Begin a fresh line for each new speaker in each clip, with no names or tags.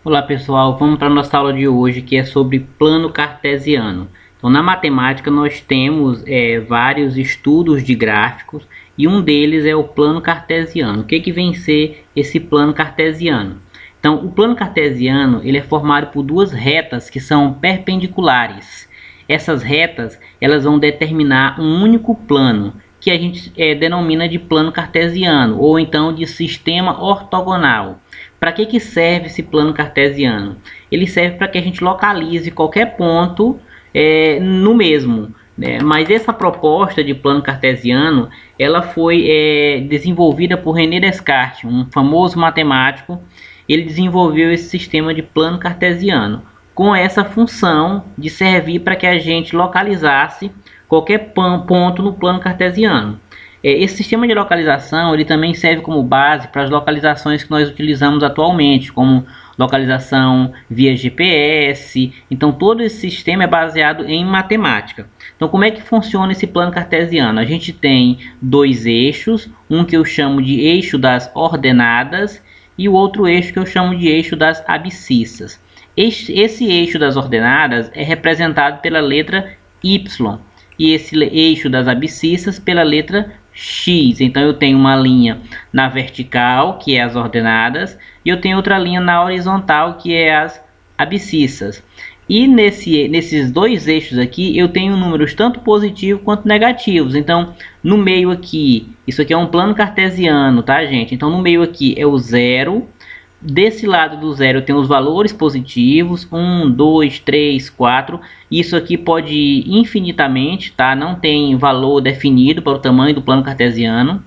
Olá pessoal, vamos para a nossa aula de hoje, que é sobre plano cartesiano. Então, na matemática nós temos vários estudos de gráficos e um deles é o plano cartesiano. O que vem ser esse plano cartesiano? Então, o plano cartesiano ele é formado por duas retas que são perpendiculares. Essas retas elas vão determinar um único plano, que a gente denomina de plano cartesiano ou então de sistema ortogonal. Para que serve esse plano cartesiano? Ele serve para que a gente localize qualquer ponto no mesmo, né? Mas essa proposta de plano cartesiano ela foi desenvolvida por René Descartes, um famoso matemático. Ele desenvolveu esse sistema de plano cartesiano com essa função de servir para que a gente localizasse qualquer ponto no plano cartesiano. Esse sistema de localização ele também serve como base para as localizações que nós utilizamos atualmente, como localização via GPS. Então todo esse sistema é baseado em matemática. Então como é que funciona esse plano cartesiano? A gente tem dois eixos, um que eu chamo de eixo das ordenadas e o outro eixo que eu chamo de eixo das abscissas. Esse eixo das ordenadas é representado pela letra Y e esse eixo das abscissas pela letra X. Então eu tenho uma linha na vertical, que é as ordenadas, e eu tenho outra linha na horizontal, que é as abscissas. E nesses dois eixos aqui eu tenho números tanto positivos quanto negativos. Então no meio aqui, isso aqui é um plano cartesiano, tá gente? Então no meio aqui é o zero. Desse lado do zero eu tenho os valores positivos, 1, 2, 3, 4. Isso aqui pode ir infinitamente, tá? Não tem valor definido para o tamanho do plano cartesiano.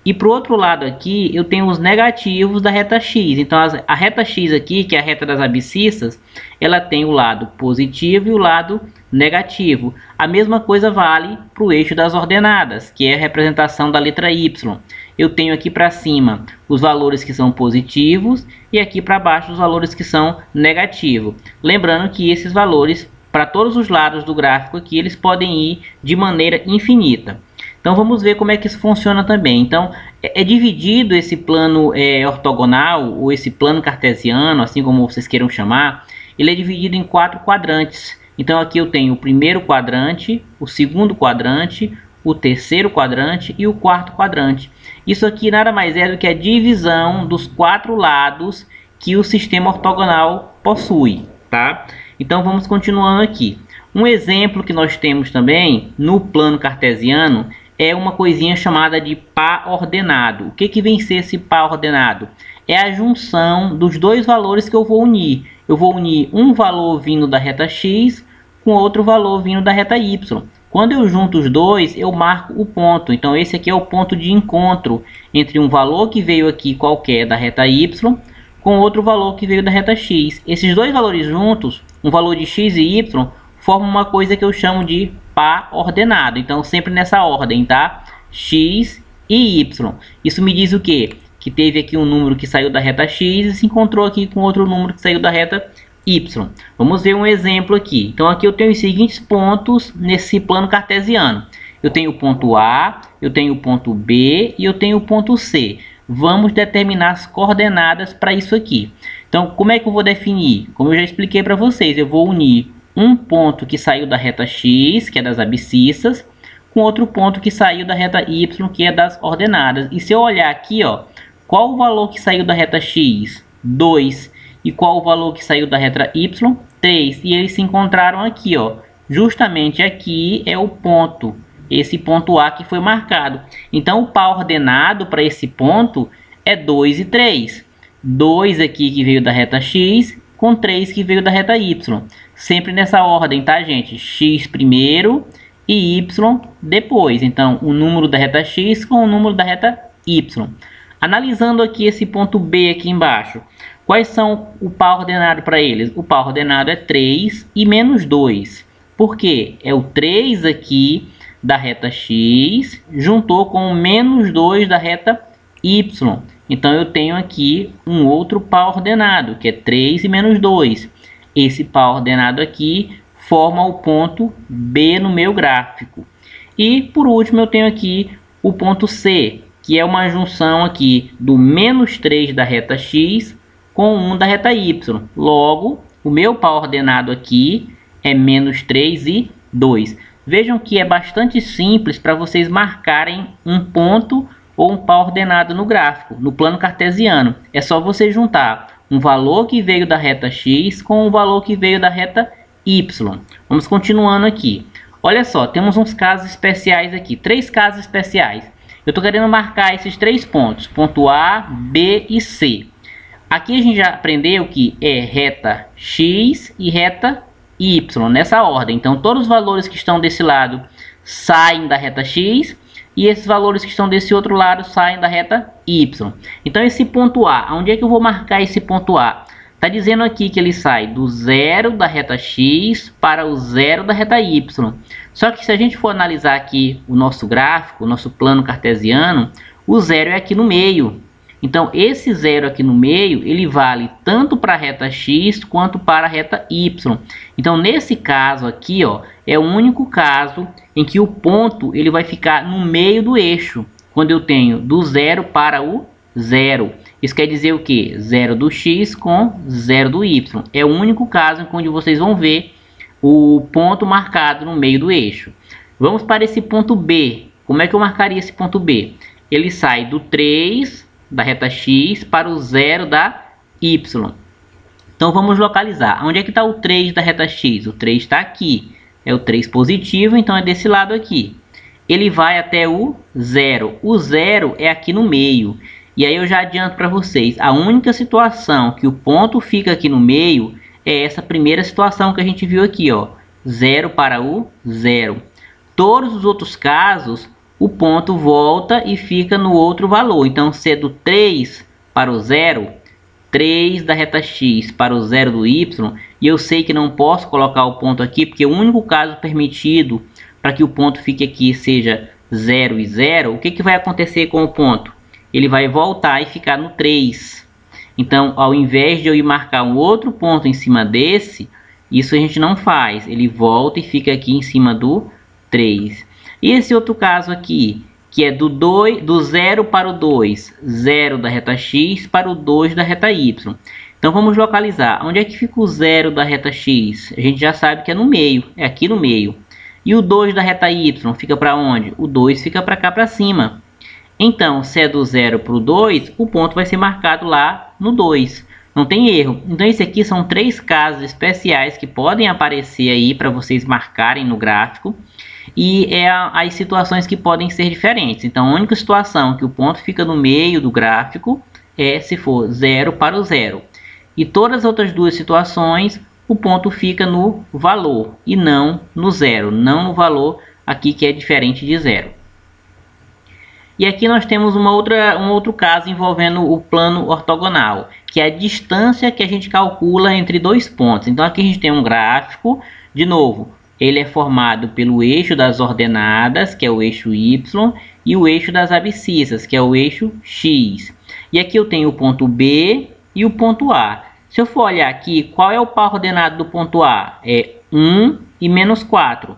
E para o outro lado aqui eu tenho os negativos da reta X. Então a reta X aqui, que é a reta das abscissas, ela tem o lado positivo e o lado negativo. A mesma coisa vale para o eixo das ordenadas, que é a representação da letra Y. Eu tenho aqui para cima os valores que são positivos e aqui para baixo os valores que são negativos. Lembrando que esses valores, para todos os lados do gráfico aqui, eles podem ir de maneira infinita. Então vamos ver como é que isso funciona também. Então é dividido esse plano ortogonal ou esse plano cartesiano, assim como vocês queiram chamar, ele é dividido em 4 quadrantes. Então aqui eu tenho o primeiro quadrante, o segundo quadrante, o terceiro quadrante e o quarto quadrante. Isso aqui nada mais é do que a divisão dos 4 lados que o sistema ortogonal possui, tá? Então vamos continuando aqui. Um exemplo que nós temos também no plano cartesiano é uma coisinha chamada de par ordenado. O que vem ser esse par ordenado? É a junção dos dois valores que eu vou unir. Eu vou unir um valor vindo da reta X com outro valor vindo da reta Y. Quando eu junto os dois, eu marco o ponto. Então esse aqui é o ponto de encontro entre um valor que veio aqui qualquer da reta Y com outro valor que veio da reta X. Esses dois valores juntos, um valor de X e Y, formam uma coisa que eu chamo de par ordenado. Então sempre nessa ordem, tá? X e Y. Isso me diz o quê? Que teve aqui um número que saiu da reta X e se encontrou aqui com outro número que saiu da reta Y. Vamos ver um exemplo aqui. Então aqui eu tenho os seguintes pontos nesse plano cartesiano. Eu tenho o ponto A, eu tenho o ponto B e eu tenho o ponto C. Vamos determinar as coordenadas para isso aqui. Então como é que eu vou definir? Como eu já expliquei para vocês, eu vou unir um ponto que saiu da reta X, que é das abscissas, com outro ponto que saiu da reta Y, que é das ordenadas. E se eu olhar aqui, ó, qual o valor que saiu da reta X? 2. E qual o valor que saiu da reta Y? 3. E eles se encontraram aqui, ó. Justamente aqui é o ponto. Esse ponto A que foi marcado. Então o par ordenado para esse ponto é 2 e 3. 2 aqui que veio da reta X com 3 que veio da reta Y. Sempre nessa ordem, tá, gente? X primeiro e Y depois. Então o número da reta X com o número da reta Y. Analisando aqui esse ponto B aqui embaixo. Quais são o par ordenado para eles? O par ordenado é 3 e menos 2. Por quê? É o 3 aqui da reta X juntou com o menos 2 da reta Y. Então eu tenho aqui um outro par ordenado, que é 3 e menos 2. Esse par ordenado aqui forma o ponto B no meu gráfico. E por último eu tenho aqui o ponto C, que é uma junção aqui do menos 3 da reta X com 1 da reta y. Logo, o meu par ordenado aqui é menos 3 e 2. Vejam que é bastante simples para vocês marcarem um ponto ou um par ordenado no gráfico, no plano cartesiano. É só você juntar um valor que veio da reta x com um valor que veio da reta y. Vamos continuando aqui. Olha só, temos uns casos especiais aqui, 3 casos especiais. Eu estou querendo marcar esses 3 pontos, ponto A, B e C. Aqui a gente já aprendeu que é reta x e reta y, nessa ordem. Então, todos os valores que estão desse lado saem da reta x e esses valores que estão desse outro lado saem da reta y. Então, esse ponto A, onde é que eu vou marcar esse ponto A? Está dizendo aqui que ele sai do 0 da reta x para o 0 da reta y. Só que se a gente for analisar aqui o nosso gráfico, o nosso plano cartesiano, o 0 é aqui no meio. Então, esse 0 aqui no meio, ele vale tanto para a reta x quanto para a reta y. Então, nesse caso aqui, ó, é o único caso em que o ponto ele vai ficar no meio do eixo, quando eu tenho do 0 para o 0. Isso quer dizer o quê? 0 do x com 0 do y. É o único caso em onde vocês vão ver o ponto marcado no meio do eixo. Vamos para esse ponto B. Como é que eu marcaria esse ponto B? Ele sai do 3 da reta x para o 0 da y. Então vamos localizar. Onde é que está o 3 da reta x? O 3 está aqui. É o 3 positivo, então é desse lado aqui. Ele vai até o 0. O 0 é aqui no meio. E aí eu já adianto para vocês, a única situação que o ponto fica aqui no meio é essa primeira situação que a gente viu aqui, ó, 0 para o 0. Todos os outros casos, o ponto volta e fica no outro valor. Então, se é do 3 para o 0, 3 da reta x para o 0 do y, e eu sei que não posso colocar o ponto aqui, porque o único caso permitido para que o ponto fique aqui seja 0 e 0, o que que vai acontecer com o ponto? Ele vai voltar e ficar no 3. Então, ao invés de eu ir marcar um outro ponto em cima desse, isso a gente não faz. Ele volta e fica aqui em cima do 3. E esse outro caso aqui, que é do 0 para o 2, 0 da reta x para o 2 da reta y. Então, vamos localizar. Onde é que fica o 0 da reta x? A gente já sabe que é no meio, é aqui no meio. E o 2 da reta y fica para onde? O 2 fica para cá, para cima. Então, se é do 0 para o 2, o ponto vai ser marcado lá no 2. Não tem erro. Então, esse aqui são 3 casos especiais que podem aparecer aí para vocês marcarem no gráfico. E é as situações que podem ser diferentes. Então, a única situação que o ponto fica no meio do gráfico é se for 0 para o 0. E todas as outras duas situações, o ponto fica no valor e não no 0. Não no valor aqui que é diferente de 0. E aqui nós temos um outro caso envolvendo o plano ortogonal, que é a distância que a gente calcula entre dois pontos. Então aqui a gente tem um gráfico, de novo, ele é formado pelo eixo das ordenadas, que é o eixo y, e o eixo das abscissas, que é o eixo x. E aqui eu tenho o ponto B e o ponto A. Se eu for olhar aqui, qual é o par ordenado do ponto A? É 1 e menos 4.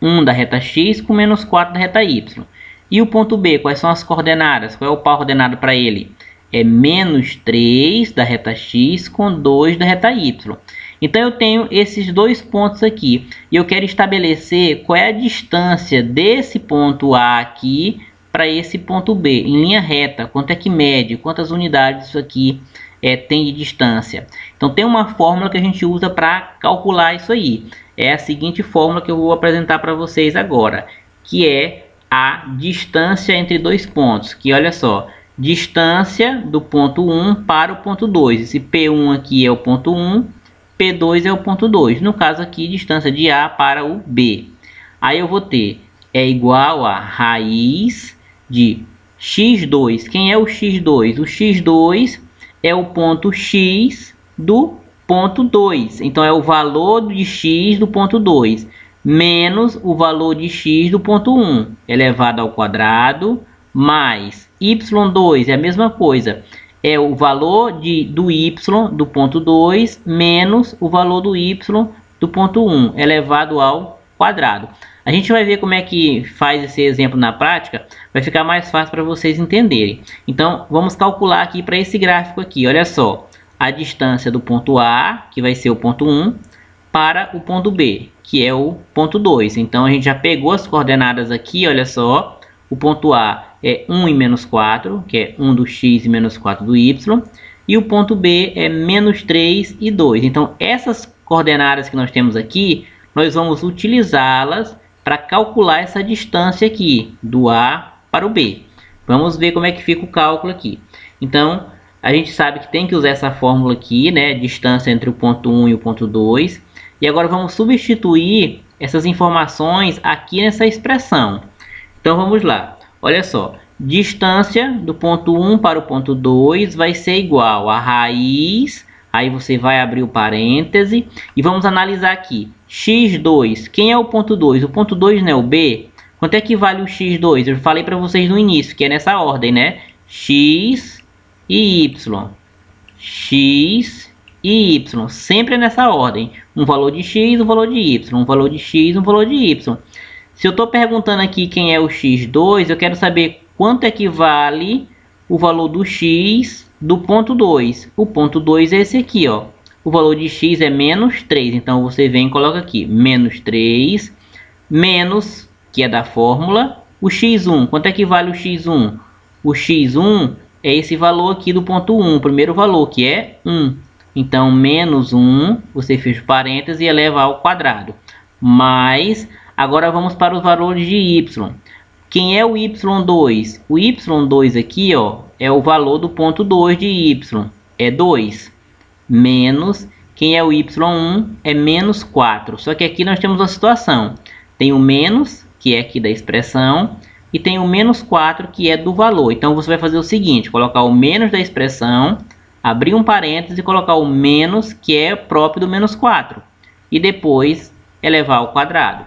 1 da reta x com menos 4 da reta y. E o ponto B, quais são as coordenadas? Qual é o par ordenado para ele? É menos 3 da reta x com 2 da reta y. Então eu tenho esses dois pontos aqui. E eu quero estabelecer qual é a distância desse ponto A aqui para esse ponto B, em linha reta. Quanto é que mede? Quantas unidades isso aqui tem de distância? Então tem uma fórmula que a gente usa para calcular isso aí. É a seguinte fórmula que eu vou apresentar para vocês agora, que é a distância entre dois pontos, que olha só, distância do ponto 1 para o ponto 2. Esse P1 aqui é o ponto 1, P2 é o ponto 2. No caso aqui, distância de A para o B. Aí eu vou ter, é igual a raiz de x2. Quem é o x2? O x2 é o ponto x do ponto 2. Então é o valor de x do ponto 2. Menos o valor de x do ponto 1 elevado ao quadrado, mais y2 é a mesma coisa, é o valor do y do ponto 2 menos o valor do y do ponto 1 elevado ao quadrado. A gente vai ver como é que faz esse exemplo na prática, vai ficar mais fácil para vocês entenderem. Então, vamos calcular aqui para esse gráfico aqui, olha só. a distância do ponto A, que vai ser o ponto 1, para o ponto B, que é o ponto 2. Então a gente já pegou as coordenadas aqui, olha só. O ponto A é 1 e menos 4, que é 1 do x e menos 4 do y. E o ponto B é menos 3 e 2. Então essas coordenadas que nós temos aqui, nós vamos utilizá-las para calcular essa distância aqui, do A para o B. Vamos ver como é que fica o cálculo aqui. Então, a gente sabe que tem que usar essa fórmula aqui, né? Distância entre o ponto 1 e o ponto 2. E agora vamos substituir essas informações aqui nessa expressão. Então, vamos lá. Olha só. Distância do ponto 1 para o ponto 2 vai ser igual a raiz. Aí você vai abrir o parêntese. E vamos analisar aqui. x2. Quem é o ponto 2? O ponto 2 não é o B? Quanto é que vale o x2? Eu falei para vocês no início, que é nessa ordem, né? X e y. X e y. Sempre nessa ordem. Um valor de x, um valor de y. Um valor de x, um valor de y. Se eu estou perguntando aqui quem é o x2, eu quero saber quanto é que vale o valor do x do ponto 2. O ponto 2 é esse aqui, ó. O valor de x é menos 3. Então, você vem e coloca aqui. Menos 3. Menos, que é da fórmula, o x1. Quanto é que vale o x1? O x1 é esse valor aqui do ponto 1. O primeiro valor, que é 1. Então, menos 1. Você fecha o parênteses e eleva ao quadrado. Mais, agora vamos para os valores de y. Quem é o y2? O y2 aqui, ó, é o valor do ponto 2 de y. É 2. Menos, quem é o y1 é menos 4. Só que aqui nós temos uma situação. Tem o menos, que é aqui da expressão, e tem o menos 4, que é do valor. Então, você vai fazer o seguinte, colocar o menos da expressão, abrir um parênteses e colocar o menos, que é próprio do menos 4. E depois elevar ao quadrado.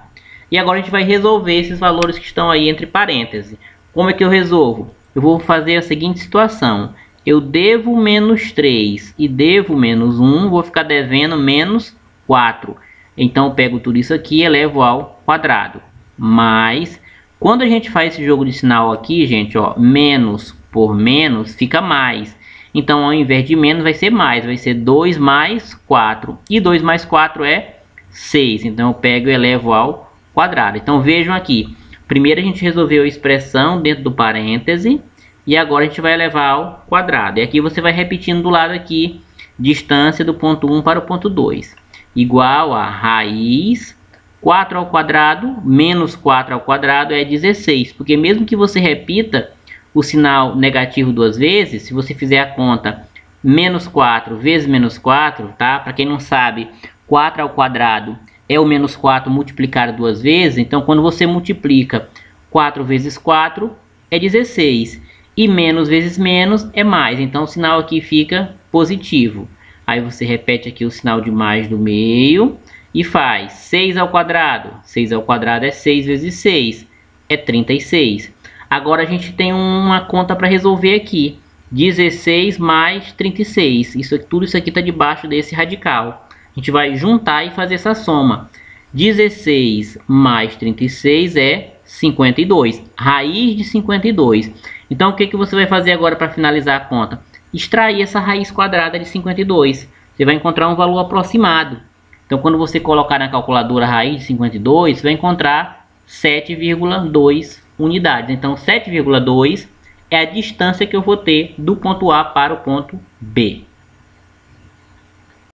E agora a gente vai resolver esses valores que estão aí entre parênteses. Como é que eu resolvo? Eu vou fazer a seguinte situação. Eu devo menos 3 e devo menos 1, vou ficar devendo menos 4. Então, eu pego tudo isso aqui e elevo ao quadrado. Mas, quando a gente faz esse jogo de sinal aqui, gente, ó, menos por menos fica mais. Então, ao invés de menos, vai ser mais. Vai ser 2 mais 4. E 2 mais 4 é 6. Então, eu pego e elevo ao quadrado. Então, vejam aqui. Primeiro, a gente resolveu a expressão dentro do parêntese. E agora, a gente vai elevar ao quadrado. E aqui você vai repetindo do lado aqui. Distância do ponto 1 para o ponto 2. Igual a raiz 4 ao quadrado menos 4 ao quadrado é 16. Porque mesmo que você repita o sinal negativo duas vezes, se você fizer a conta menos 4 vezes menos 4, tá? Para quem não sabe, 4 ao quadrado é o menos 4 multiplicado duas vezes. Então, quando você multiplica 4 vezes 4, é 16. E menos vezes menos é mais. Então, o sinal aqui fica positivo. Aí você repete aqui o sinal de mais do meio e faz 6 ao quadrado. 6 ao quadrado é 6 vezes 6, é 36. Agora a gente tem uma conta para resolver aqui. 16 mais 36. Tudo isso aqui está debaixo desse radical. A gente vai juntar e fazer essa soma. 16 mais 36 é 52. Raiz de 52. Então, o que você vai fazer agora para finalizar a conta? Extrair essa raiz quadrada de 52. Você vai encontrar um valor aproximado. Então, quando você colocar na calculadora a raiz de 52, você vai encontrar 7,2 unidades. Então, 7,2 é a distância que eu vou ter do ponto A para o ponto B.